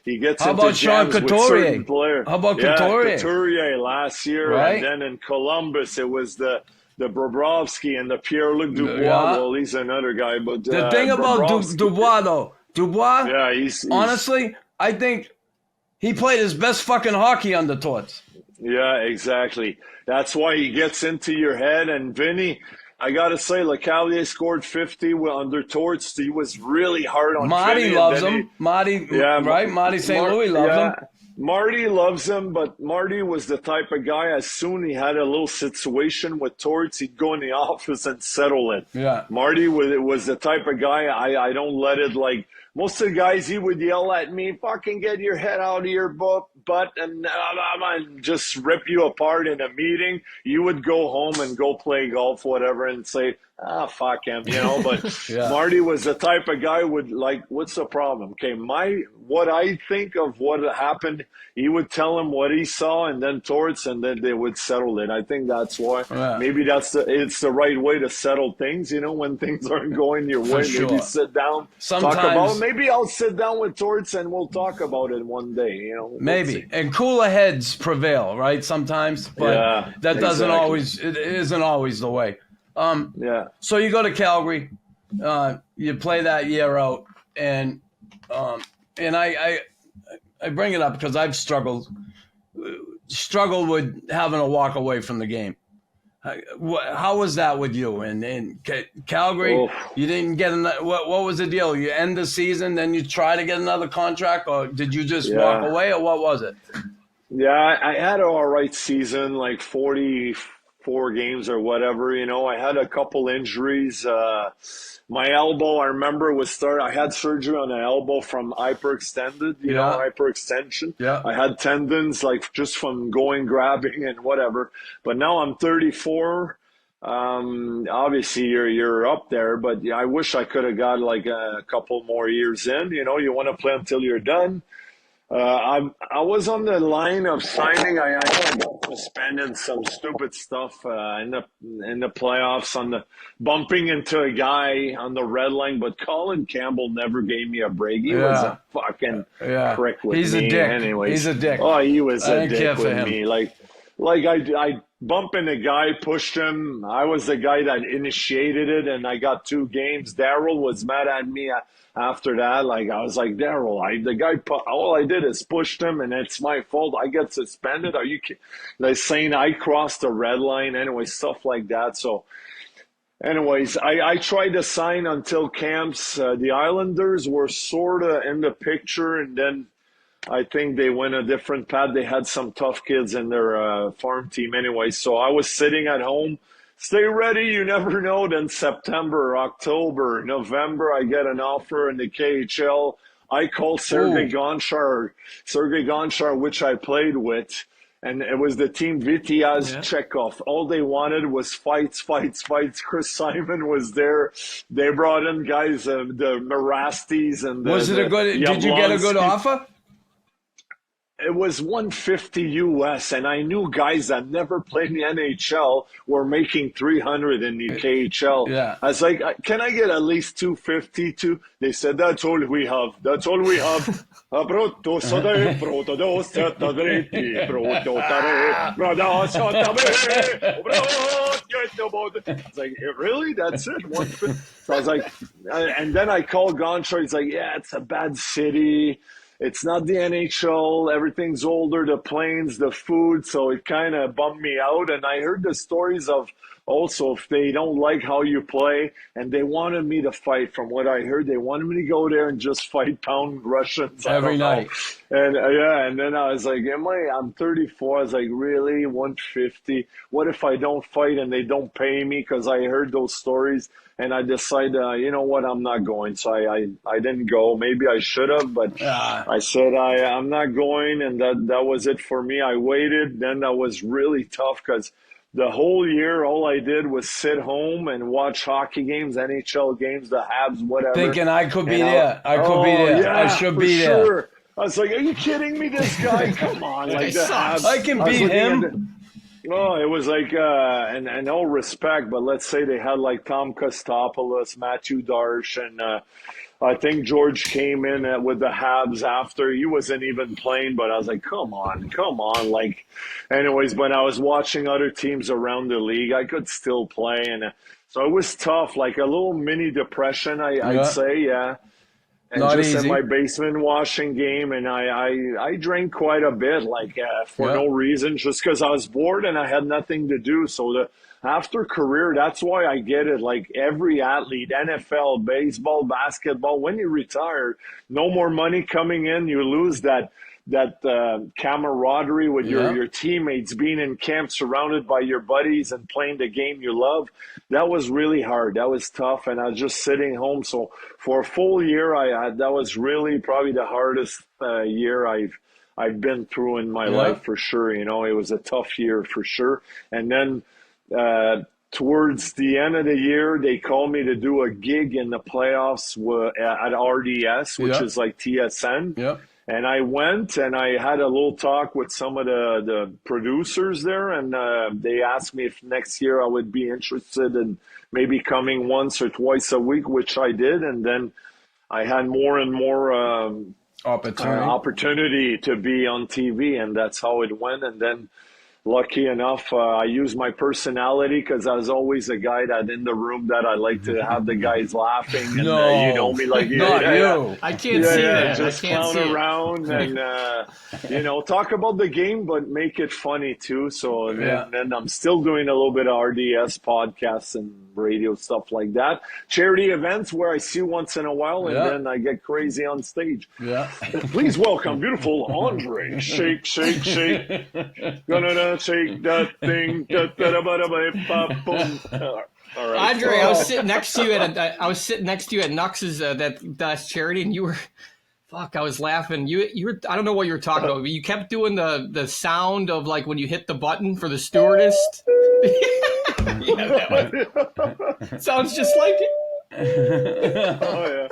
he gets How into about Sean jams with Couturier? certain players. How about Couturier? Couturier last year, right? And then in Columbus it was the Bobrovsky and the Pierre-Luc Dubois. Yeah. Well, he's another guy, but the thing about Dubois, though, yeah, he's honestly, I think he played his best fucking hockey under Torts. Yeah, exactly. That's why he gets into your head. And Vinny, I got to say, LeCavalier scored 50 under Torts. He was really hard on Marty Vinny, loves him. Marty, right? Marty St. Louis loves him. Marty loves him, but Marty was the type of guy, as soon he had a little situation with Torts, he'd go in the office and settle it. Yeah. Marty was the type of guy, I don't let it, like, most of the guys, he would yell at me, fucking get your head out of your butt and just rip you apart in a meeting. You would go home and go play golf, whatever, and say, fuck him, But Yeah. Marty was the type of guy would like, what's the problem? Okay, what I think of what happened, he would tell him what he saw, and then Torts, and then they would settle it. I think that's why. Yeah. Maybe it's the right way to settle things, when things aren't going your way. sure. Maybe sit down, Sometimes, talk about it. Maybe I'll sit down with Torts and we'll talk about it one day, Maybe. And cooler heads prevail, right? Sometimes. But that doesn't always, it isn't always the way. So you go to Calgary, you play that year out, and I bring it up because I've struggled with having to walk away from the game. How was that with you? And in Calgary, you didn't get another. What was the deal? You end the season, then you try to get another contract, or did you just walk away, or what was it? Yeah, I had an all right season, like 44 games or whatever. I had a couple injuries. My elbow, I remember, I had surgery on an elbow from hyperextended, hyperextension. Yeah. I had tendons, like, just from grabbing and whatever. But now I'm 34. Obviously you're up there, but I wish I could have got like a couple more years in. You want to play until you're done. I was on the line of signing. I got suspended some stupid stuff in the playoffs on the bumping into a guy on the red line. But Colin Campbell never gave me a break. He was a fucking prick with He's me. a dick. Anyways, He's a dick. Oh, he was I a didn't care dick for with him. me. Like I bumped into a guy, pushed him. I was the guy that initiated it, and I got 2 games. Daryl was mad at me after that. Like, I was like, Daryl, all I did is pushed him, and it's my fault. I get suspended. Are you kidding? They're saying I crossed the red line. Anyway, stuff like that. So, anyways, I tried to sign until camps. The Islanders were sort of in the picture, and then I think they went a different path. They had some tough kids in their farm team anyway. So I was sitting at home. Stay ready. You never know. Then September, October, November, I get an offer in the KHL. I called Sergei Gonchar, which I played with. And it was the team Vitiaz Chekhov. All they wanted was fights. Chris Simon was there. They brought in guys, the Marastis and the Did you get a good offer? It was $150 US, and I knew guys that never played in the NHL were making $300 in the KHL. Yeah. I was like, can I get at least $250 too? They said, that's all we have. It's like, really? That's it? So I was like, and then I called Gonchar. He's like, yeah, it's a bad city. It's not the NHL. Everything's older, the planes, the food. So it kind of bummed me out. And I heard the stories of also if they don't like how you play, and they wanted me to fight. From what I heard, they wanted me to go there and just fight pound Russians every night. And and then I was like, I'm 34. I was like, really? 150? What if I don't fight and they don't pay me? Because I heard those stories. And I decided, you know what, I'm not going. So I didn't go. Maybe I should have, but I said I'm not going, and that was it for me. I waited. Then that was really tough because the whole year, all I did was sit home and watch hockey games, NHL games, the Habs, whatever. Thinking I could be there. I could be there. Yeah, I should be there. I was like, are you kidding me, this guy? Come on. Like the Habs. I can beat him. Oh, it was like, and no respect, but let's say they had like Tom Kostopoulos, Matthew Darsh, and I think George came in with the Habs after. He wasn't even playing, but I was like, come on. Like, anyways, when I was watching other teams around the league, I could still play. And so it was tough, like a little mini depression, I'd say, yeah. And Not just easy. in my basement washing game, and I drank quite a bit, like for no reason, just because I was bored and I had nothing to do. So after career, that's why I get it. Like every athlete, NFL, baseball, basketball, when you retire, no more money coming in, you lose that camaraderie with your teammates, being in camp surrounded by your buddies and playing the game you love. That was really hard. That was tough. And I was just sitting home. So for a full year, that was really probably the hardest year I've been through in my life for sure. You know, it was a tough year for sure. And then towards the end of the year, they called me to do a gig in the playoffs at RDS, which is like TSN. Yeah. And I went and I had a little talk with some of the producers there, and they asked me if next year I would be interested in maybe coming once or twice a week, which I did. And then I had more and more opportunity to be on TV, and that's how it went. And then lucky enough, I used my personality because I was always a guy that in the room that I like to have the guys laughing. And, you know me, like you. I can't see that. Just clown around and, talk about the game, but make it funny too. So then I'm still doing a little bit of RDS podcasts and radio stuff like that. Charity events where I see once in a while, and then I get crazy on stage. Yeah. Please welcome beautiful Andre. Shake, shake, shake. Gonna shake that thing. All right. Andre, I was sitting next to you at Nux's that charity, and you were, I was laughing. You were, I don't know what you were talking about, but you kept doing the sound of like when you hit the button for the stewardess. That one. Sounds just like it. Oh yeah.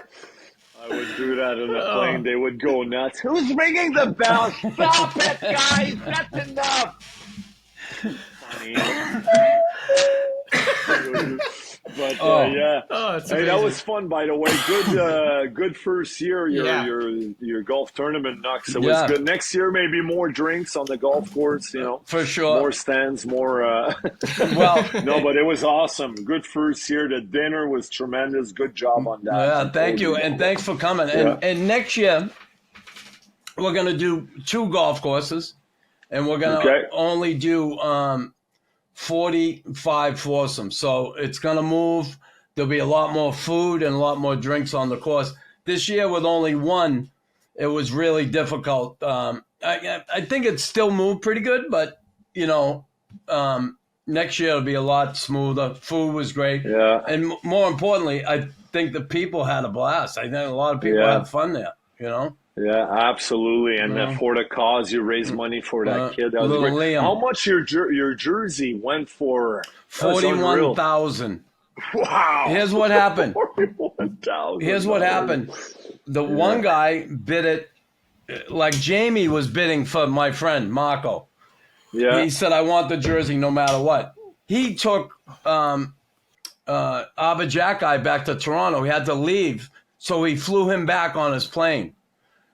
I would do that in a plane. They would go nuts. Who's ringing the bell? Stop it, guys! That's enough. Funny. But yeah, it's hey, that amazing. was fun. By the way, good first year. Your golf tournament, Knox. It was good. Next year, maybe more drinks on the golf course. For sure. More stands, more. Well, no, but it was awesome. Good first year. The dinner was tremendous. Good job on that. Yeah, thank you, and thanks for coming. And next year, we're gonna do 2 golf courses, and we're gonna only do 45 foursomes. So it's going to move. There'll be a lot more food and a lot more drinks on the course. This year with only 1, it was really difficult. I think it still moved pretty good, but, next year it'll be a lot smoother. Food was great. Yeah. And more importantly, I think the people had a blast. I think a lot of people had fun there, Yeah, absolutely. And for the cause, you raise money for that kid. That was great. Liam. How much your jersey went for? $41,000. Wow. Here's what happened. $41,000. Here's what happened. The one guy bid it, like Jamie was bidding for my friend, Marco. Yeah. He said, I want the jersey no matter what. He took Abba Jack guy back to Toronto. He had to leave, so he flew him back on his plane.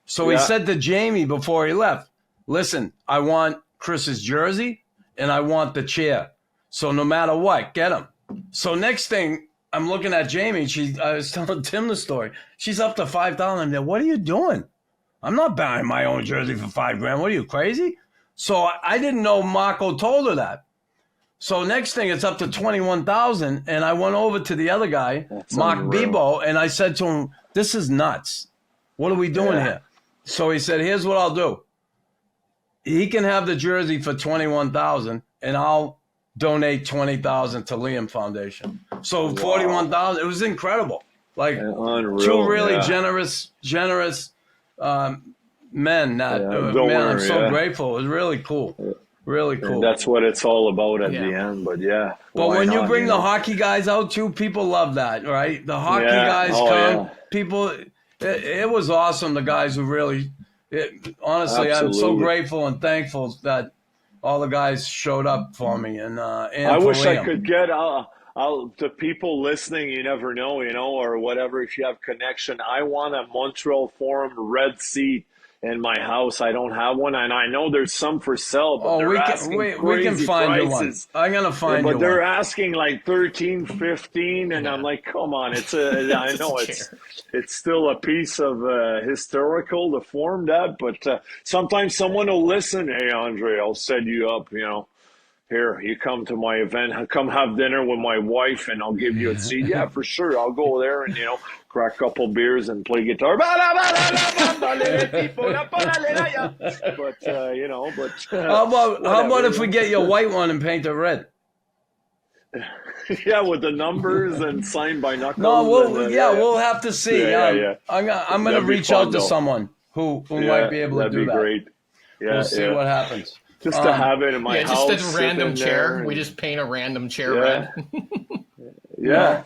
So he said to Jamie before he left, listen, I want Chris's jersey and I want the chair. So no matter what, get him. So next thing, I'm looking at Jamie. I was telling Tim the story. She's up to $5,000. I'm there, what are you doing? I'm not buying my own jersey for $5,000. What are you, crazy? So I didn't know Marco told her that. So next thing, it's up to $21,000. And I went over to the other guy, Mark Bebo, and I said to him, this is nuts. What are we doing here? So he said, here's what I'll do. He can have the jersey for $21,000, and I'll donate $20,000 to Liam Foundation. So $41,000. It was incredible. Like unreal, 2 really generous men. I'm so grateful. It was really cool. Really cool. And that's what it's all about at the end. But But when you bring the hockey guys out too, people love that, right? The hockey guys come. People. It was awesome. The guys who really, honestly, I'm so grateful and thankful that all the guys showed up for me. And I wish Liam. I could get to people listening. You never know, or whatever. If you have connection, I want a Montreal Forum red seat in my house. I don't have one, and I know there's some for sale, but they're asking we can find prices. You one. I'm gonna find you one. But they're asking like 13, 15, and I'm like, come on, I know it's still a piece of historical to form that, but sometimes someone will listen. Hey, Andre, I'll set you up. Here, you come to my event, come have dinner with my wife, and I'll give you a seat. Yeah, for sure. I'll go there and, crack a couple beers and play guitar. But, how about if we get your white one and paint it red? Yeah, with the numbers and signed by Knuckles. No, we'll have to see. I'm going to reach out to someone who might be able to do that. That'd be great. Yeah, we'll see what happens. Just to have it in my house. Just a random chair. We just paint a random chair red.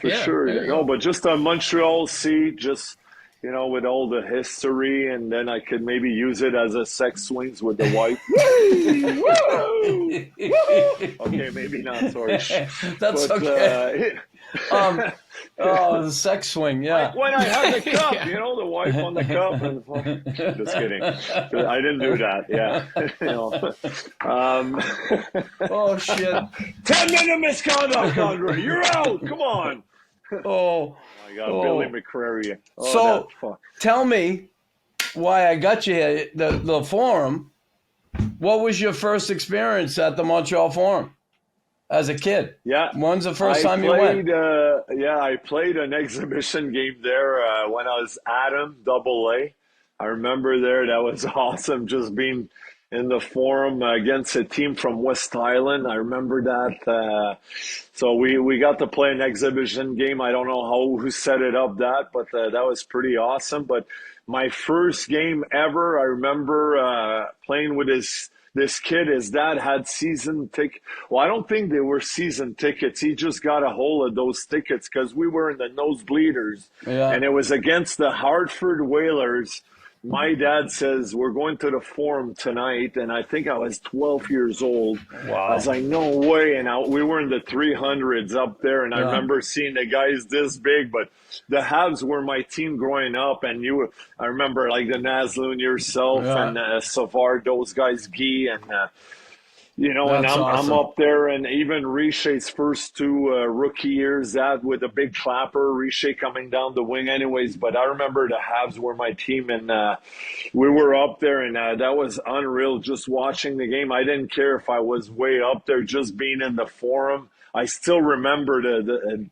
For sure. No, but just a Montreal seat, just, with all the history, and then I could maybe use it as a sex swings with the wife. Okay, maybe not, sorry. That's okay. The sex swing, Like when I had the cup, the wife on the cup. And, just kidding. I didn't do that, Oh, shit. 10-minute misconduct, Andre. You're out. Come on. Oh my God, Billy McCrary. Tell me why I got you here, the forum. What was your first experience at the Montreal Forum as a kid? Yeah. When's the first time you went? I played an exhibition game there when I was Adam AA. I remember that was awesome, just being in the Forum against a team from West Island. I remember that. So we got to play an exhibition game. I don't know who set it up but that was pretty awesome. But my first game ever, I remember playing with his this kid, his dad had season ticket. Well, I don't think they were season tickets. He just got a hold of those tickets because we were in the nosebleeders, and it was against the Hartford Whalers. My dad says, we're going to the Forum tonight, and I think I was 12 years old. Wow. I was like, no way. And we were in the 300s up there, and I remember seeing the guys this big, but the Habs were my team growing up, and I remember like the Nasloon, yourself, and Savard, those guys, Guy, and and I'm up there, and even Richet's first two rookie years, that with a big clapper, Richet coming down the wing anyways. But I remember the Habs were my team, and we were up there, and that was unreal just watching the game. I didn't care if I was way up there, just being in the Forum. I still remember the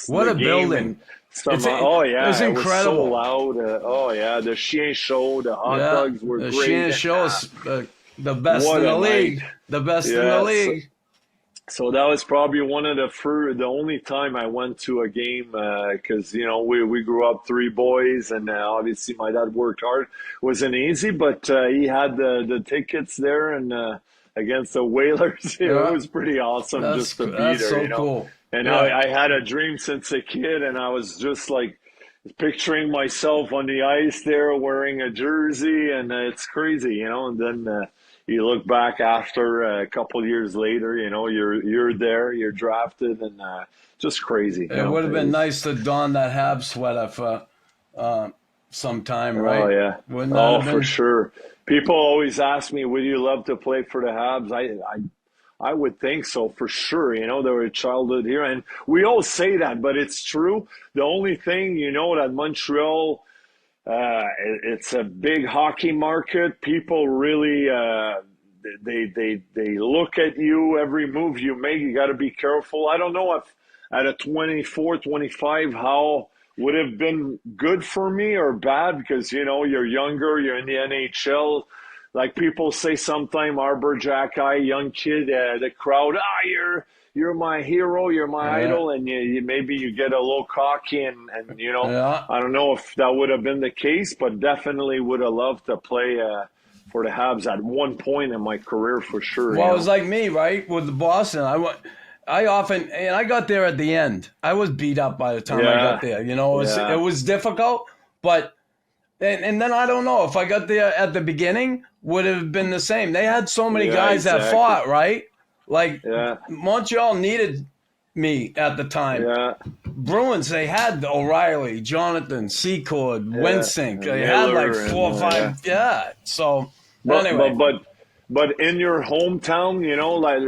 what the a building. It was incredible. It was so loud. The Chien Show, the hot dogs were great. The Chien Show is the best in the league. Night. The best in the league. So that was probably one of the only time I went to a game because, we grew up three boys, and obviously my dad worked hard. It wasn't easy, but he had the tickets there, and against the Whalers, it was pretty awesome just to be there. So cool. And I had a dream since a kid, and I was just like picturing myself on the ice there wearing a jersey, and it's crazy, and then you look back after a couple years later, you're there, you're drafted, and just crazy. It would have been nice to don that Habs sweater for some time, right? Oh, yeah. Wouldn't that have been? For sure. People always ask me, would you love to play for the Habs? I would think so, for sure. They were a childhood here. And we all say that, but it's true. The only thing, that Montreal, it's a big hockey market. People really, they look at you, every move you make, you got to be careful. I don't know if at a 24, 25, how would have been good for me or bad because, you're younger, you're in the NHL. Like people say sometime, Arbor Jack Eye, young kid, the crowd, you're my hero, you're my idol, and maybe you get a little cocky, and I don't know if that would have been the case, but definitely would have loved to play for the Habs at one point in my career for sure. Well, it was like me, right, with the Boston. I got there at the end. I was beat up by the time I got there. It was difficult, but and then I don't know if I got there at the beginning, would have been the same. They had so many guys that fought, right? Like Montreal needed me at the time. Yeah. Bruins, they had O'Reilly, Jonathan, Secord, Winsink. They had like 4 or 5. So anyway. But in your hometown,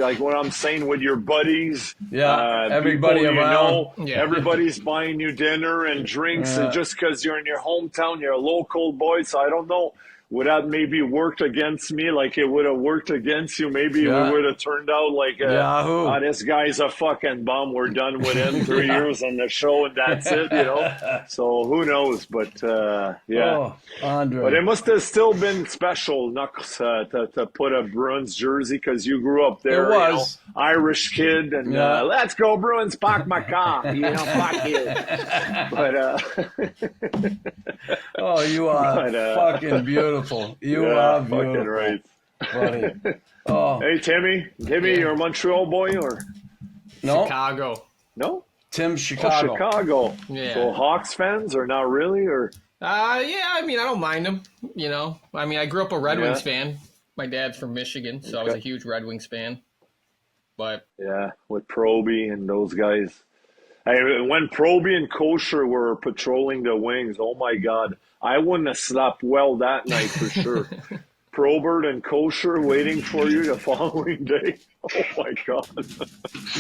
like what I'm saying with your buddies, everybody people, around, everybody's buying you dinner and drinks, and just because you're in your hometown, you're a local boy. So I don't know, would that maybe worked against me? Like it would have worked against you? Maybe we would have turned out like, this guy's a fucking bum. We're done with him. 3 years on the show, and that's it. So who knows? But Andre. But it must have still been special, Knuckles, to put a Bruins jersey because you grew up there. It was Irish kid, and let's go Bruins, park my car. Fuck you. But you are fucking beautiful. You are beautiful. Fucking right. Buddy. Hey, Timmy, you're a Montreal boy or no? Chicago? No, Tim, Chicago. Chicago. Yeah. So Hawks fans or not really or? I don't mind them. I grew up a Red Wings fan. My dad's from Michigan, so I was a huge Red Wings fan. But with Proby and those guys. When Proby and Kosher were patrolling the wings, oh my God, I wouldn't have slept well that night for sure. Probert and Kosher waiting for you the following day. Oh my God.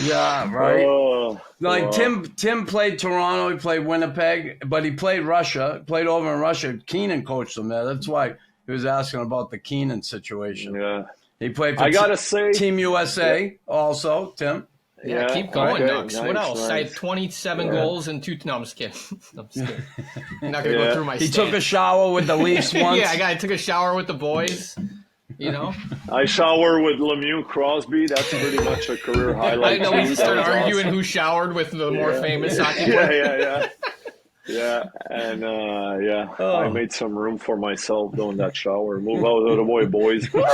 Yeah, right. Tim played Toronto, he played Winnipeg, but he played Russia, played over in Russia. Keenan coached him there. That's why he was asking about the Keenan situation. Yeah. He played for Team USA also, Tim. Yeah, keep going, Nux. Nice, what else? Nice. I had 27 goals and 2. No, I'm just kidding. I'm not going to go through my He stats. took a shower with the Leafs once. I took a shower with the boys. I shower with Lemieux Crosby. That's pretty much a career highlight. I know we started arguing who showered with the more famous hockey player. Yeah, and I made some room for myself doing that shower. Move out of the way, boys. But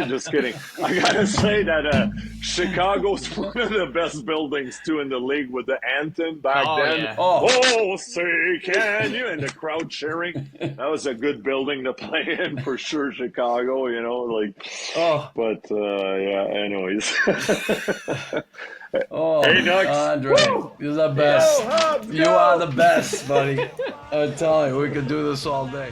just kidding. I gotta say that Chicago's one of the best buildings too in the league with the anthem back then. Yeah. Oh, say can you? And the crowd cheering. That was a good building to play in for sure, Chicago. But anyways. Hey, Nux. Andre, you're the best. Go, Habs, You go! are the best, buddy. I'm telling you, we could do this all day.